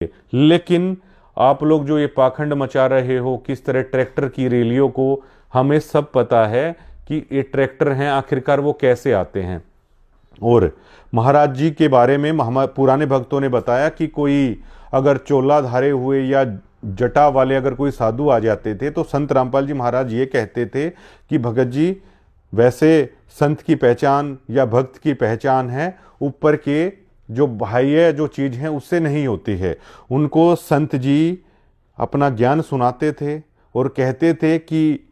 लेकिन आप लोग जो ये पाखंड मचा रहे हो किस तरह ट्रैक्टर की रैलियों को, हमें सब पता है कि ये ट्रैक्टर हैं, आखिरकार वो कैसे आते हैं। और महाराज जी के बारे में पुराने भक्तों ने बताया कि कोई अगर चोला धारे हुए या जटा वाले अगर कोई साधु आ जाते थे तो संत रामपाल जी महाराज ये कहते थे कि भगत जी, वैसे संत की पहचान या भक्त की पहचान है ऊपर के जो बाह्य जो चीज़ है उससे नहीं होती है। उनको संत जी अपना ज्ञान सुनाते थे और कहते थे कि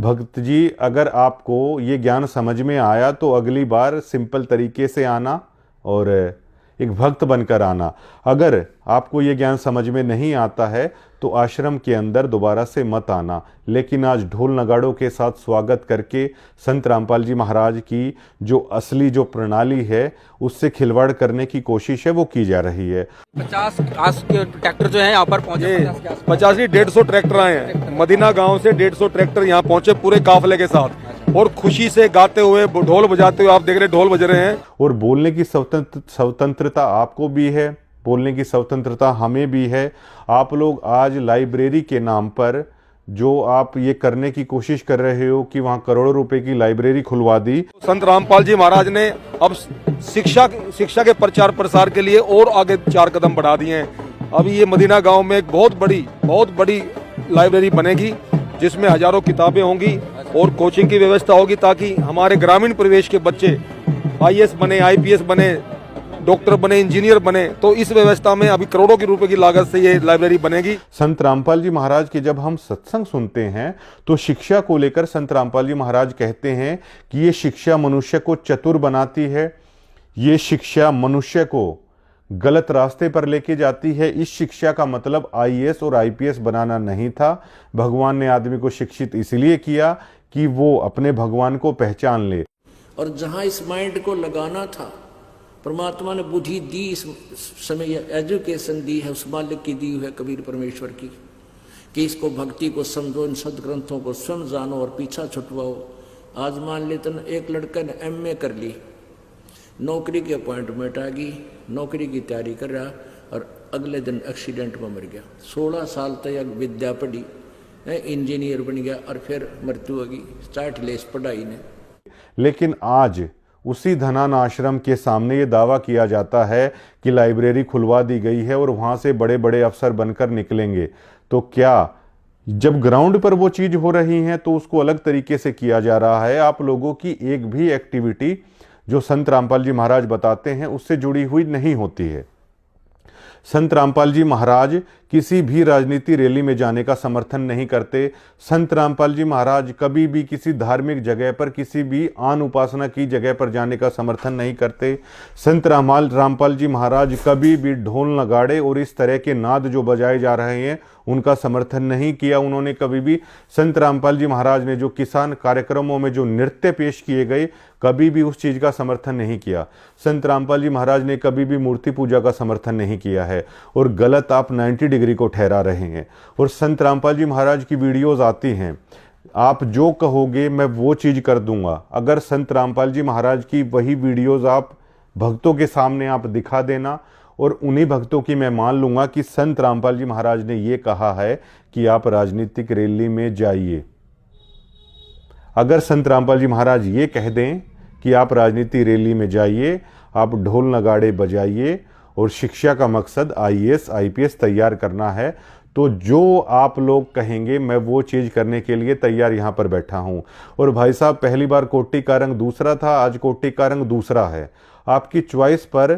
भक्त जी, अगर आपको ये ज्ञान समझ में आया तो अगली बार सिंपल तरीके से आना और एक भक्त बनकर आना। अगर आपको ये ज्ञान समझ में नहीं आता है तो आश्रम के अंदर दोबारा से मत आना। लेकिन आज ढोल नगाड़ों के साथ स्वागत करके संत रामपाल जी महाराज की जो असली जो प्रणाली है उससे खिलवाड़ करने की कोशिश है वो की जा रही है। 50 ट्रैक्टर जो है यहाँ पर पहुंचे, 50 नहीं 150 ट्रैक्टर आए हैं। मदीना गांव से 150 ट्रैक्टर यहाँ पहुंचे पूरे काफिले के साथ और खुशी से गाते हुए ढोल बजाते हुए, आप देख रहे ढोल बज रहे हैं। और बोलने की स्वतंत्रता आपको भी है, बोलने की स्वतंत्रता हमें भी है। आप लोग आज लाइब्रेरी के नाम पर जो आप ये करने की कोशिश कर रहे हो कि वहाँ करोड़ों रुपए की लाइब्रेरी खुलवा दी। संत रामपाल जी महाराज ने अब शिक्षा के प्रचार प्रसार के लिए और आगे 4 कदम बढ़ा दिए हैं। अभी ये मदीना गांव में एक बहुत बड़ी लाइब्रेरी बनेगी जिसमें हजारों किताबें होंगी और कोचिंग की व्यवस्था होगी ताकि हमारे ग्रामीण परिवेश के बच्चे IAS बने, IPS बने, डॉक्टर बने, इंजीनियर बने। तो इस व्यवस्था में अभी करोड़ों की रुपए की लागत से ये लाइब्रेरी बनेगी। संत रामपाल जी महाराज के जब हम सत्संग सुनते हैं तो शिक्षा को लेकर संत रामपाल जी महाराज कहते हैं कि ये शिक्षा मनुष्य को चतुर बनाती है, ये शिक्षा मनुष्य को गलत रास्ते पर लेके जाती है। इस शिक्षा का मतलब IAS और IPS बनाना नहीं था। भगवान ने आदमी को शिक्षित इसलिए किया कि वो अपने भगवान को पहचान ले। और जहां इस माइंड को लगाना था, परमात्मा ने बुद्धि दी, इस समय एजुकेशन दी है, उस मालिक की दी हुई है कबीर परमेश्वर की, कि इसको भक्ति को समझो, इन सदग्रंथों को स्वयं जानो और पीछा छुटवाओ। आज मान लेते न एक लड़का ने MA कर ली, नौकरी की अपॉइंटमेंट आ गई, नौकरी की तैयारी कर रहा और अगले दिन एक्सीडेंट में मर गया। 16 साल तक विद्या पढ़ी, इंजीनियर बन गया और फिर मृत्यु होगी, स्टार्ट ले इस पढ़ाई ने। लेकिन आज उसी धनान आश्रम के सामने ये दावा किया जाता है कि लाइब्रेरी खुलवा दी गई है और वहाँ से बड़े बड़े अफसर बनकर निकलेंगे। तो क्या जब ग्राउंड पर वो चीज़ हो रही है तो उसको अलग तरीके से किया जा रहा है। आप लोगों की एक भी एक्टिविटी जो संत रामपाल जी महाराज बताते हैं उससे जुड़ी हुई नहीं होती है। संत रामपाल जी महाराज किसी भी राजनीति रैली में जाने का समर्थन नहीं करते। संत रामपाल जी महाराज कभी भी किसी धार्मिक जगह पर, किसी भी आन उपासना की जगह पर जाने का समर्थन नहीं करते। संत रामपाल जी महाराज कभी भी ढोल नगाड़े और इस तरह के नाद जो बजाए जा रहे हैं उनका समर्थन नहीं किया उन्होंने कभी भी। संत रामपाल जी महाराज ने जो किसान कार्यक्रमों में जो नृत्य पेश किए गए, कभी भी उस चीज़ का समर्थन नहीं किया। संत रामपाल जी महाराज ने कभी भी मूर्ति पूजा का समर्थन नहीं किया है और गलत आप 90 डिग्री को ठहरा रहे हैं। और संत रामपाल जी महाराज की वीडियोस आती हैं, आप जो कहोगे मैं वो चीज़ कर दूंगा। अगर संत रामपाल जी महाराज की वही वीडियोस आप भक्तों के सामने आप दिखा देना और उन्हीं भक्तों की मैं मान लूँगा कि संत रामपाल जी महाराज ने ये कहा है कि आप राजनीतिक रैली में जाइए। अगर संत रामपाल जी महाराज ये कह दें कि आप राजनीति रैली में जाइए, आप ढोल नगाड़े बजाइए और शिक्षा का मकसद IAS IPS तैयार करना है, तो जो आप लोग कहेंगे मैं वो चीज़ करने के लिए तैयार यहाँ पर बैठा हूँ। और भाई साहब, पहली बार कोटी का रंग दूसरा था, आज कोटी का रंग दूसरा है। आपकी चॉइस पर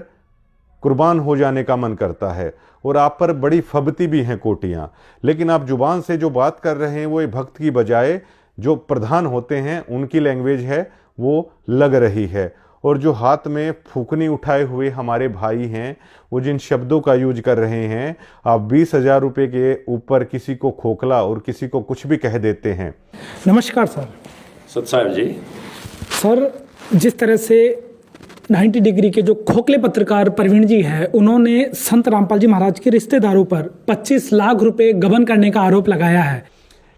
कुर्बान हो जाने का मन करता है और आप पर बड़ी फबती भी हैं कोटियाँ, लेकिन आप जुबान से जो बात कर रहे हैं वो एक भक्त की बजाय जो प्रधान होते हैं उनकी लैंग्वेज है वो लग रही है। और जो हाथ में फूकनी उठाए हुए हमारे भाई हैं वो जिन शब्दों का यूज कर रहे हैं, आप 20,000 रुपये के ऊपर किसी को खोखला और किसी को कुछ भी कह देते हैं। नमस्कार सर। सत साहब जी। सर, जिस तरह से 90 डिग्री के जो खोखले पत्रकार प्रवीण जी हैं, उन्होंने संत रामपाल जी महाराज के रिश्तेदारों पर 25 लाख रुपए गबन करने का आरोप लगाया है।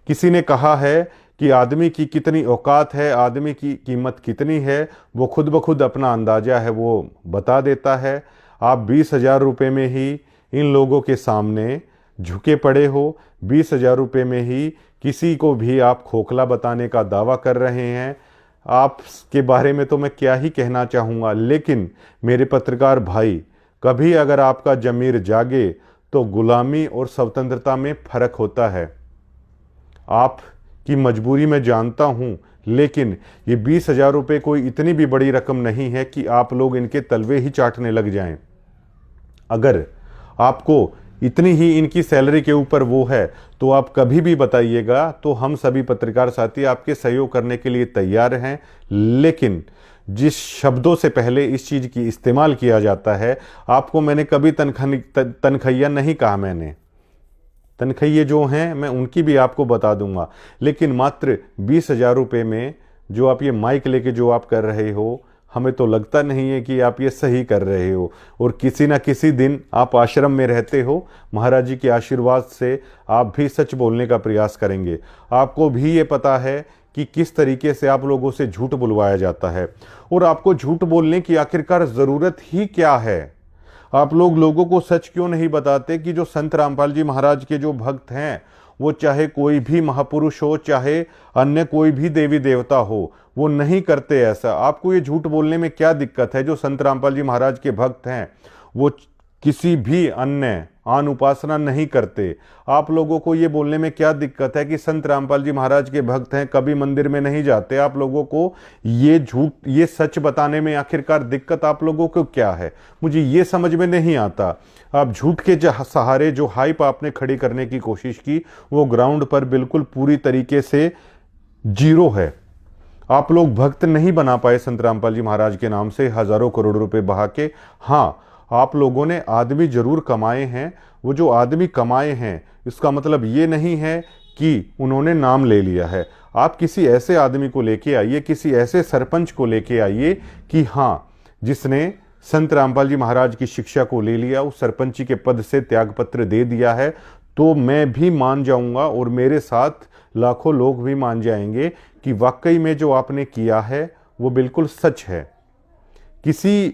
किसी ने कहा है कि आदमी की कितनी औकात है, आदमी की कीमत कितनी है, वो खुद ब खुद अपना अंदाजा है वो बता देता है। आप 20,000 रुपये में ही इन लोगों के सामने झुके पड़े हो। 20,000 रुपये में ही किसी को भी आप खोखला बताने का दावा कर रहे हैं। आपके बारे में तो मैं क्या ही कहना चाहूँगा, लेकिन मेरे पत्रकार भाई, कभी अगर आपका जमीर जागे तो गुलामी और स्वतंत्रता में फ़र्क होता है। आपकी मजबूरी मैं जानता हूँ, लेकिन ये 20,000 रुपये कोई इतनी भी बड़ी रकम नहीं है कि आप लोग इनके तलवे ही चाटने लग जाएं। अगर आपको इतनी ही इनकी सैलरी के ऊपर वो है तो आप कभी भी बताइएगा, तो हम सभी पत्रकार साथी आपके सहयोग करने के लिए तैयार हैं। लेकिन जिस शब्दों से पहले इस चीज़ की इस्तेमाल किया जाता है, आपको मैंने कभी तनखैया नहीं कहा। मैंने तनखैये जो हैं मैं उनकी भी आपको बता दूंगा, लेकिन मात्र 20,000 रुपये में जो आप ये माइक लेके जो आप कर रहे हो, हमें तो लगता नहीं है कि आप ये सही कर रहे हो। और किसी ना किसी दिन आप आश्रम में रहते हो, महाराज जी के आशीर्वाद से आप भी सच बोलने का प्रयास करेंगे। आपको भी ये पता है कि किस तरीके से आप लोगों से झूठ बुलवाया जाता है, और आपको झूठ बोलने की आखिरकार ज़रूरत ही क्या है। आप लोग लोगों को सच क्यों नहीं बताते कि जो संत रामपाल जी महाराज के जो भक्त हैं, वो चाहे कोई भी महापुरुष हो, चाहे अन्य कोई भी देवी देवता हो, वो नहीं करते ऐसा। आपको ये झूठ बोलने में क्या दिक्कत है? जो संत रामपाल जी महाराज के भक्त हैं वो किसी भी अन्य आन उपासना नहीं करते। आप लोगों को ये बोलने में क्या दिक्कत है कि संत रामपाल जी महाराज के भक्त हैं, कभी मंदिर में नहीं जाते? आप लोगों को ये झूठ, ये सच बताने में आखिरकार दिक्कत आप लोगों को क्या है? मुझे ये समझ में नहीं आता। आप झूठ के सहारे जो हाइप आपने खड़ी करने की कोशिश की, वो ग्राउंड पर बिल्कुल पूरी तरीके से जीरो है। आप लोग भक्त नहीं बना पाए संत रामपाल जी महाराज के नाम से हजारों करोड़ रुपए बहा के। हाँ, आप लोगों ने आदमी जरूर कमाए हैं। वो जो आदमी कमाए हैं, इसका मतलब ये नहीं है कि उन्होंने नाम ले लिया है। आप किसी ऐसे आदमी को लेके आइए, किसी ऐसे सरपंच को लेके आइए कि हाँ, जिसने संत रामपाल जी महाराज की शिक्षा को ले लिया, उस सरपंची के पद से त्यागपत्र दे दिया है, तो मैं भी मान जाऊंगा और मेरे साथ लाखों लोग भी मान जाएंगे कि वाकई में जो आपने किया है वो बिल्कुल सच है। किसी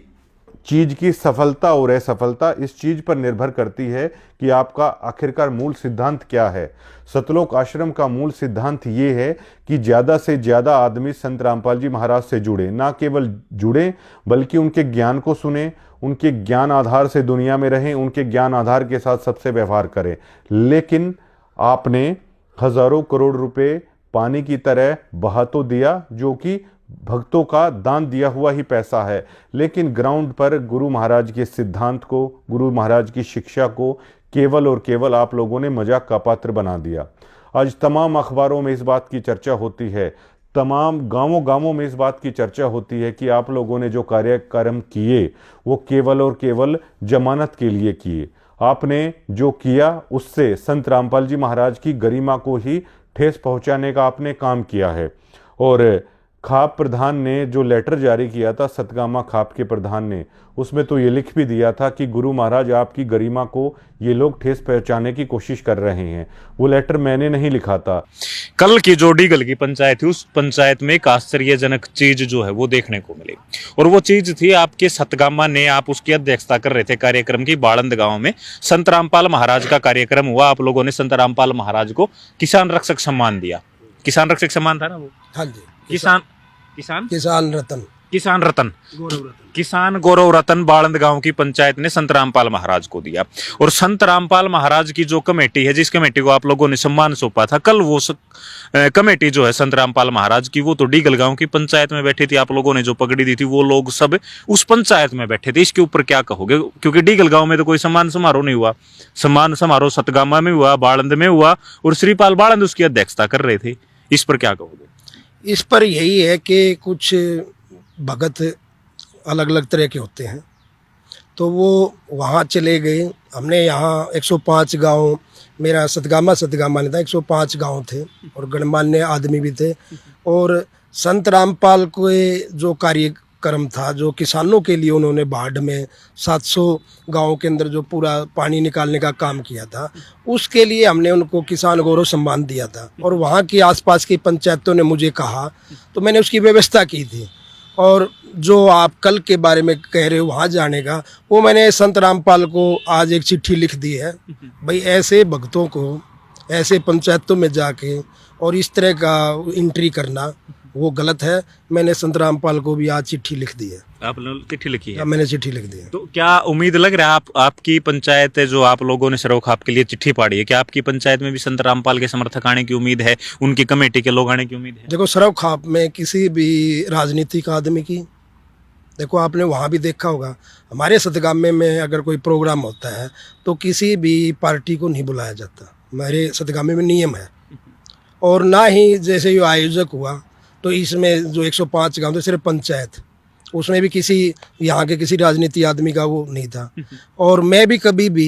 चीज की सफलता और असफलता इस चीज पर निर्भर करती है कि आपका आखिरकार मूल सिद्धांत क्या है। सतलोक आश्रम का मूल सिद्धांत ये है कि ज़्यादा से ज़्यादा आदमी संत रामपाल जी महाराज से जुड़े, ना केवल जुड़े बल्कि उनके ज्ञान को सुने, उनके ज्ञान आधार से दुनिया में रहें, उनके ज्ञान आधार के साथ सबसे व्यवहार करें। लेकिन आपने हजारों करोड़ रुपए पानी की तरह बहा तो दिया, जो कि भक्तों का दान दिया हुआ ही पैसा है, लेकिन ग्राउंड पर गुरु महाराज के सिद्धांत को, गुरु महाराज की शिक्षा को केवल और केवल आप लोगों ने मजाक का पात्र बना दिया। आज तमाम अखबारों में इस बात की चर्चा होती है, तमाम गांवों गांवों में इस बात की चर्चा होती है कि आप लोगों ने जो कार्यक्रम किए वो केवल और केवल जमानत के लिए किए। आपने जो किया उससे संत रामपाल जी महाराज की गरिमा को ही ठेस पहुंचाने का आपने काम किया है। और खाप प्रधान ने जो लेटर जारी किया था, सतगामा खाप के प्रधान ने, उसमें तो ये लिख भी दिया था कि गुरु महाराज आपकी गरिमा को ये लोग ठेस पहुंचाने की कोशिश कर रहे हैं। वो लेटर मैंने नहीं लिखा था। कल की जो डीगल की पंचायत थी, उस पंचायत में एक आश्चर्यजनक चीज जो है वो देखने को मिली, और वो चीज थी आपके सतगामा ने, आप उसकी अध्यक्षता कर रहे थे कार्यक्रम की। बाड़ंद गांव में संत रामपाल महाराज का कार्यक्रम हुआ। आप लोगों ने संत रामपाल महाराज को किसान रक्षक सम्मान दिया। किसान रक्षक सम्मान था ना वो? हाँ जी, किसान रतन किसान गौरव रतन बाड़ंद गांव की पंचायत ने संत रामपाल महाराज को दिया। और संत रामपाल महाराज की जो कमेटी है, जिस कमेटी को आप लोगों ने सम्मान सौंपा था, कल वो कमेटी जो है संत रामपाल महाराज की, वो तो डीगल गांव की पंचायत में बैठी थी। आप लोगों ने जो पगड़ी दी थी, वो लोग सब उस पंचायत में बैठे थे। इसके ऊपर क्या कहोगे? क्योंकि डीगल गांव में तो कोई सम्मान समारोह नहीं हुआ। सम्मान समारोह सतगामा में हुआ, बाड़ंद में हुआ, और श्रीपाल बाड़ंद उसकी अध्यक्षता कर रहे थे। इस पर क्या कहोगे? इस पर यही है कि कुछ भगत अलग अलग तरह के होते हैं, तो वो वहाँ चले गए। हमने यहाँ 105 गांव, मेरा सतगामा नहीं था, 105 गांव थे और गणमान्य आदमी भी थे। और संत रामपाल के जो कार्यक्रम था, जो किसानों के लिए उन्होंने बाढ़ में 700 गांवों के अंदर जो पूरा पानी निकालने का काम किया था, उसके लिए हमने उनको किसान गौरव सम्मान दिया था। और वहाँ की आसपास की पंचायतों ने मुझे कहा, तो मैंने उसकी व्यवस्था की थी। और जो आप कल के बारे में कह रहे हो वहाँ जाने का, वो मैंने संत रामपाल को आज एक चिट्ठी लिख दी है। भाई ऐसे भक्तों को ऐसे पंचायतों में जाके और इस तरह का एंट्री करना वो गलत है। मैंने संत रामपाल को भी आज चिट्ठी लिख दी है। आपने चिट्ठी लिखी है? मैंने चिट्ठी लिख दी है। तो क्या उम्मीद लग रहा है आपकी पंचायत है जो आप लोगों ने सरोखाप के लिए चिट्ठी पाड़ी है, क्या आपकी पंचायत में भी संत रामपाल के समर्थक आने की उम्मीद है, उनकी कमेटी के लोग आने की उम्मीद है? देखो सरव खाप में किसी भी राजनीतिक आदमी की, देखो आपने वहाँ भी देखा होगा, हमारे सतगामे में अगर कोई प्रोग्राम होता है तो किसी भी पार्टी को नहीं बुलाया जाता। हमारे सतगामे में नियम है। और ना ही जैसे ये आयोजक हुआ तो इसमें जो 105 गाँव थे सिर्फ पंचायत, उसमें भी किसी यहाँ के किसी राजनीति आदमी का वो नहीं था। और मैं भी कभी भी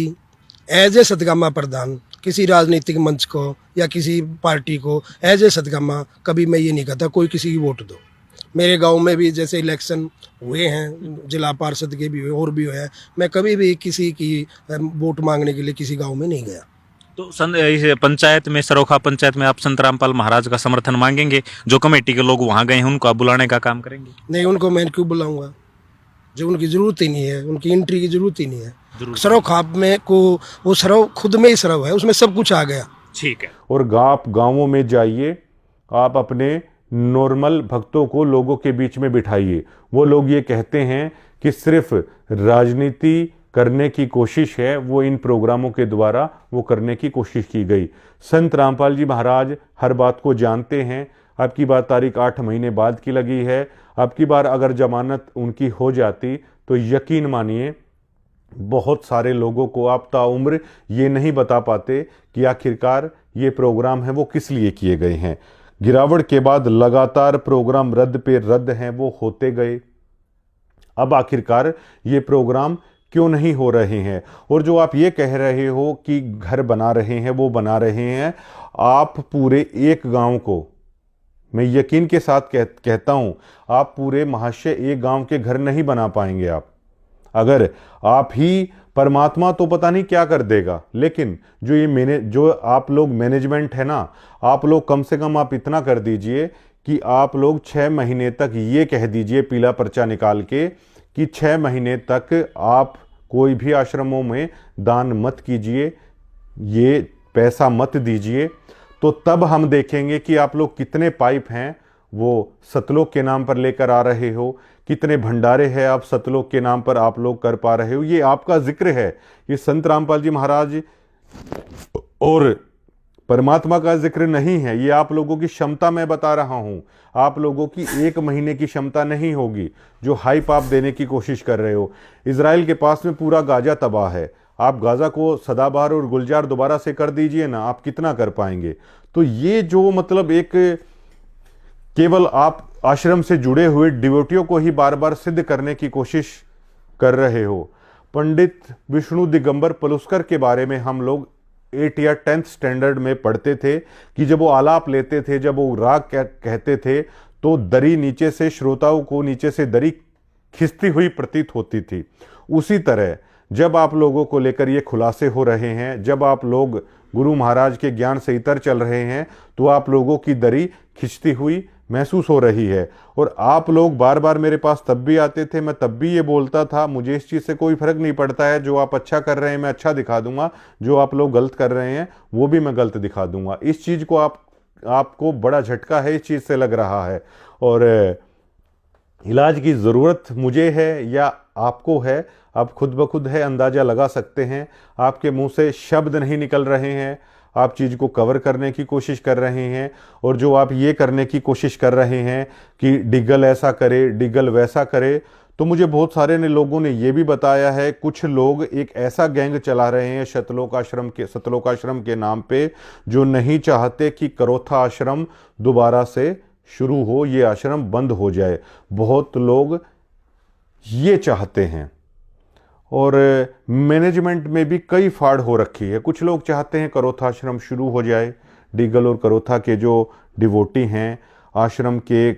एज ए सतगामा प्रधान किसी राजनीतिक मंच को या किसी पार्टी को एज ए सतगामा कभी मैं ये नहीं कहता कोई किसी की वोट दो। मेरे गांव में भी जैसे इलेक्शन हुए हैं, जिला पार्षद के भी हुए और भी हुए हैं, मैं कभी भी किसी की वोट मांगने के लिए किसी गांव में नहीं गया। तो इस पंचायत में, सरोखा पंचायत में आप संत रामपाल महाराज का समर्थन मांगेंगे? जो कमेटी के लोग वहां गए हैं उनको आप बुलाने का काम करेंगे? नहीं, उनको मैं क्यों बुलाऊंगा जो उनकी जरूरत ही नहीं है, उनकी एंट्री की जरूरत ही नहीं है। सरव खाप में को वो सरव खुद में ही सरव है, उसमें सब कुछ आ गया। ठीक है। और आप गांवों में जाइए, आप अपने नॉर्मल भक्तों को लोगों के बीच में बिठाइए। वो लोग ये कहते हैं कि सिर्फ राजनीति करने की कोशिश है, वो इन प्रोग्रामों के द्वारा वो करने की कोशिश की गई। संत रामपाल जी महाराज हर बात को जानते हैं। अब की बार तारीख 8 महीने बाद की लगी है। अब की बार अगर जमानत उनकी हो जाती तो यकीन मानिए बहुत सारे लोगों को आप ताउम्र ये नहीं बता पाते कि आखिरकार ये प्रोग्राम है वो किस लिए किए गए हैं। गिरावट के बाद लगातार प्रोग्राम रद्द पे रद्द हैं, वो होते गए। अब आखिरकार ये प्रोग्राम क्यों नहीं हो रहे हैं? और जो आप ये कह रहे हो कि घर बना रहे हैं, वो बना रहे हैं, आप पूरे एक गांव को, मैं यकीन के साथ कहता हूं, आप पूरे महाशय एक गांव के घर नहीं बना पाएंगे। अगर आप ही, परमात्मा तो पता नहीं क्या कर देगा, लेकिन जो आप लोग मैनेजमेंट है ना, आप लोग कम से कम आप इतना कर दीजिए कि आप लोग 6 महीने तक ये कह दीजिए पीला पर्चा निकाल के कि 6 महीने तक आप कोई भी आश्रमों में दान मत कीजिए, ये पैसा मत दीजिए। तो तब हम देखेंगे कि आप लोग कितने पाइप हैं वो सतलोक के नाम पर लेकर आ रहे हो, कितने भंडारे हैं आप सतलोक के नाम पर आप लोग कर पा रहे हो। ये आपका जिक्र है, ये संत रामपाल जी महाराज और परमात्मा का जिक्र नहीं है। ये आप लोगों की क्षमता मैं बता रहा हूं। आप लोगों की 1 महीने की क्षमता नहीं होगी जो हाइप आप देने की कोशिश कर रहे हो। इजराइल के पास में पूरा गाजा तबाह है, आप गाजा को सदाबहार और गुलजार दोबारा से कर दीजिए ना, आप कितना कर पाएंगे? तो ये जो मतलब एक केवल आप आश्रम से जुड़े हुए डिवोटियों को ही बार बार सिद्ध करने की कोशिश कर रहे हो। पंडित विष्णु दिगंबर पलुस्कर के बारे में हम लोग 8 या 10th स्टैंडर्ड में पढ़ते थे कि जब वो आलाप लेते थे, जब वो राग कहते थे, तो दरी नीचे से, श्रोताओं को नीचे से दरी खिंचती हुई प्रतीत होती थी। उसी तरह जब आप लोगों को लेकर ये खुलासे हो रहे हैं, जब आप लोग गुरु महाराज के ज्ञान से इतर चल रहे हैं, तो आप लोगों की दरी खिंचती हुई महसूस हो रही है। और आप लोग बार बार मेरे पास तब भी आते थे, मैं तब भी ये बोलता था मुझे इस चीज़ से कोई फर्क नहीं पड़ता है, जो आप अच्छा कर रहे हैं मैं अच्छा दिखा दूंगा, जो आप लोग गलत कर रहे हैं वो भी मैं गलत दिखा दूंगा। इस चीज़ को आपको बड़ा झटका है, इस चीज़ से लग रहा है। और इलाज की ज़रूरत मुझे है या आपको है, आप खुद ब खुद है अंदाज़ा लगा सकते हैं। आपके मुंह से शब्द नहीं निकल रहे हैं, आप चीज़ को कवर करने की कोशिश कर रहे हैं। और जो आप ये करने की कोशिश कर रहे हैं कि डिग्गल ऐसा करे, डिग्गल वैसा करे, तो मुझे बहुत सारे लोगों ने ये भी बताया है, कुछ लोग एक ऐसा गैंग चला रहे हैं सतलोक आश्रम के नाम पे, जो नहीं चाहते कि करोथा आश्रम दोबारा से शुरू हो, ये आश्रम बंद हो जाए। बहुत लोग ये चाहते हैं और मैनेजमेंट में भी कई फाड़ हो रखी है। कुछ लोग चाहते हैं करोथा आश्रम शुरू हो जाए। डिगल और करोथा के जो डिवोटी हैं, आश्रम के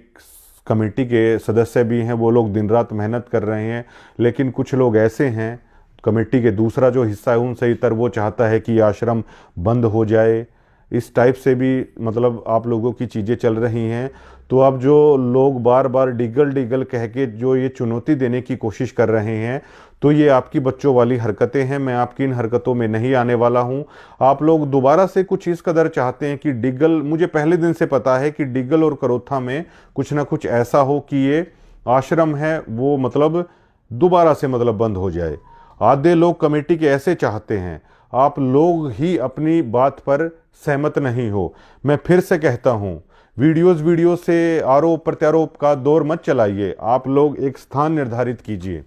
कमेटी के सदस्य भी हैं, वो लोग दिन रात मेहनत कर रहे हैं। लेकिन कुछ लोग ऐसे हैं, कमेटी के दूसरा जो हिस्सा है उनसे इतर, वो चाहता है कि आश्रम बंद हो जाए। इस टाइप से भी मतलब आप लोगों की चीज़ें चल रही हैं। तो अब जो लोग बार बार डिगल डिगल कह के जो ये चुनौती देने की कोशिश कर रहे हैं, तो ये आपकी बच्चों वाली हरकतें हैं। मैं आपकी इन हरकतों में नहीं आने वाला हूं। आप लोग दोबारा से कुछ इस कदर चाहते हैं कि डिगल, मुझे पहले दिन से पता है कि डिगल और करोथा में कुछ ना कुछ ऐसा हो कि ये आश्रम है वो मतलब दोबारा से मतलब बंद हो जाए। आधे लोग कमेटी के ऐसे चाहते हैं, आप लोग ही अपनी बात पर सहमत नहीं हो। मैं फिर से कहता हूं, वीडियो से आरोप प्रत्यारोप का दौर मत चलाइए। आप लोग एक स्थान निर्धारित कीजिए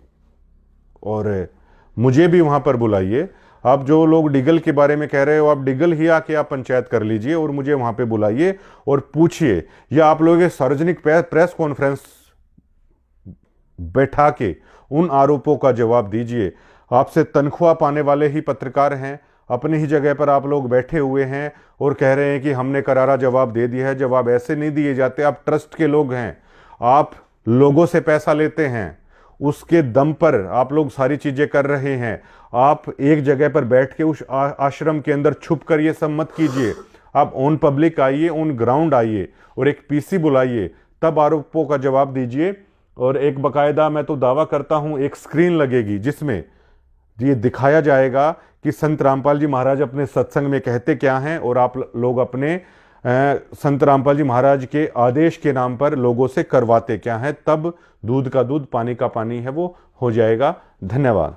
और मुझे भी वहां पर बुलाइए। आप जो लोग डिगल के बारे में कह रहे हो, आप डिगल ही आके आप पंचायत कर लीजिए और मुझे वहां पे बुलाइए और पूछिए, या आप लोग सार्वजनिक प्रेस कॉन्फ्रेंस बैठा के उन आरोपों का जवाब दीजिए। आपसे तनख्वाह पाने वाले ही पत्रकार हैं, अपनी ही जगह पर आप लोग बैठे हुए हैं और कह रहे हैं कि हमने करारा जवाब दे दिया है। जवाब ऐसे नहीं दिए जाते। आप ट्रस्ट के लोग हैं, आप लोगों से पैसा लेते हैं, उसके दम पर आप लोग सारी चीजें कर रहे हैं। आप एक जगह पर बैठ के उस आश्रम के अंदर छुप कर ये सब मत कीजिए। आप ऑन पब्लिक आइए, ऑन ग्राउंड आइए और एक पीसी बुलाइए, तब आरोपों का जवाब दीजिए। और एक बकायदा, मैं तो दावा करता हूं, एक स्क्रीन लगेगी जिसमें ये दिखाया जाएगा कि संत रामपाल जी महाराज अपने सत्संग में कहते क्या हैं और आप लोग अपने संत रामपाल जी महाराज के आदेश के नाम पर लोगों से करवाते क्या हैं। तब दूध का दूध पानी का पानी है वो हो जाएगा। धन्यवाद।